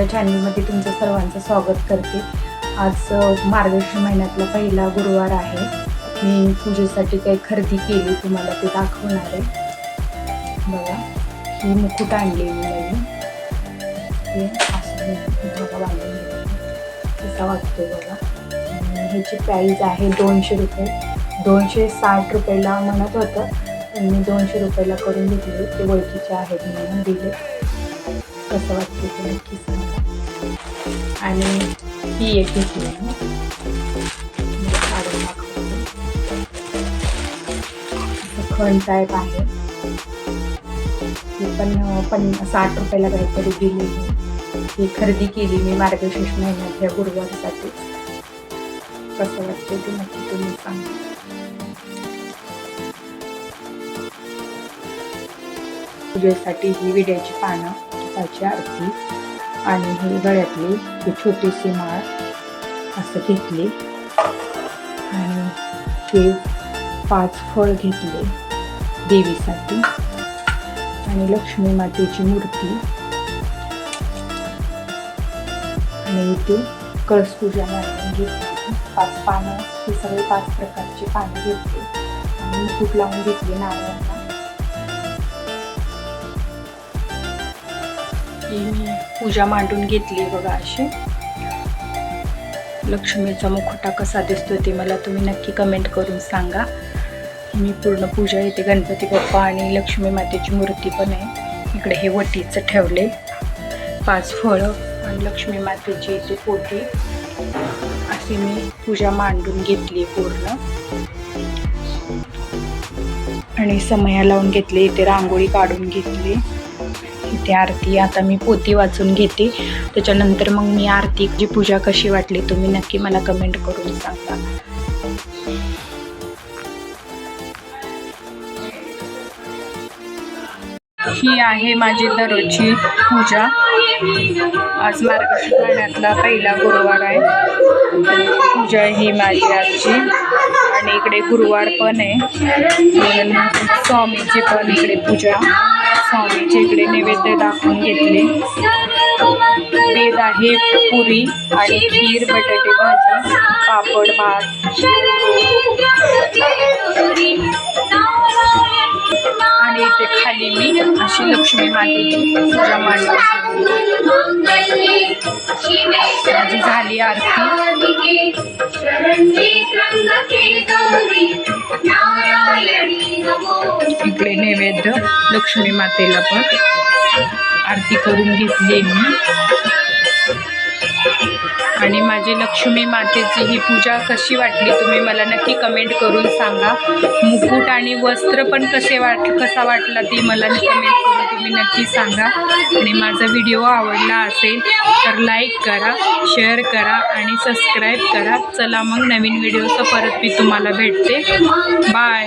माझ्या चॅनलमध्ये तुमचं सर्वांचं स्वागत करते। आज मार्गशीर्ष महिन्यातला पहिला गुरुवार आहे। मी पूजेसाठी काही खरेदी केली, तुम्हाला ते दाखवणार आहे। बघा, ही मुकुट आणली मी नवीन, हे असं धागा बांधून कसा वाटतो बघा। ह्याची प्राईस आहे 200 रुपये। 260 रुपयाला म्हणत होतं, पण मी 200 रुपयाला करून घेतले। ते ओळखीचे आहेत म्हणून दिले। कसं वाटतं ते नक्की सांगा। आणि ही एक घेतली काढून दाखवते। खण टाईप आहे, ही पण 60 रुपयाला काहीतरी दिली। ही खरेदी केली मी मार्गशीर्ष महिन्यातल्या गुरुवारसाठी। कसं वाटतं ते नक्की तुम्ही सांगा। पूजेसाठी ही विड्याची पानं, तुपाची आरती आणि ही गळ्यातली ही छोटीशी माळ असं घेतली। आणि हे 5 फळ घेतले देवीसाठी आणि लक्ष्मी मातेची मूर्ती आणि इथे कळस पूजा मांडून घेतली। 5 पानं, हे सगळे 5 प्रकारचे पानं घेतले आणि मुकुट लावून घेतले नारळाला। मी पूजा मांडून घेतली बघा अशी। लक्ष्मीचा मुखवटा कसा दिसतो ते मला तुम्ही नक्की कमेंट करून सांगा। मी पूर्ण पूजा इथे गणपती बाप्पा आणि लक्ष्मी मातेची मूर्ती पण आहे। इकडे हे वटीचं ठेवले, 5 फळं आणि लक्ष्मी मातेची इथे पोटी अशी मी पूजा मांडून घेतली पूर्ण। आणि समया लावून घेतली, इथे रांगोळी काढून घेतली। इथे आरती, आता मी पोथी वाचून घेते, त्याच्यानंतर मग मी आरतीची पूजा कशी वाटली तुम्ही नक्की मला कमेंट करून सांगा। ही आहे माझी दररोजची पूजा। आज मार्गशीर्ष महिन्यातला पहिला गुरुवार आहे। पूजा ही माझी आजची, आणि इकडे गुरुवार पण आहे। स्वामीची पण इकडे पूजा, स्वामीचे इकडे नैवेद्य दाखवून घेतले। बेद आहे, पुरी आणि खीर, बटाटे भाजी, पापड, भात। आणि इथे खाली मी अशी लक्ष्मी मातेची पूजा मांडली। माझी झाली आरती। इकडे नैवेद्य लक्ष्मी मातेला पण आरती करून घेतली मी। आणि माझी लक्ष्मी मातेची ही पूजा कशी वाटली तुम्ही मला नक्की कमेंट करून सांगा। मुकुट आणि वस्त्र पण कसा वाटला ते मला कमेंट करून तुम्ही नक्की सांगा। आणि माझा व्हिडिओ आवडला असेल तर लाईक करा, शेअर करा आणि सबस्क्राईब करा। चला मग नवीन व्हिडिओचं परत मी तुम्हाला भेटते। बाय।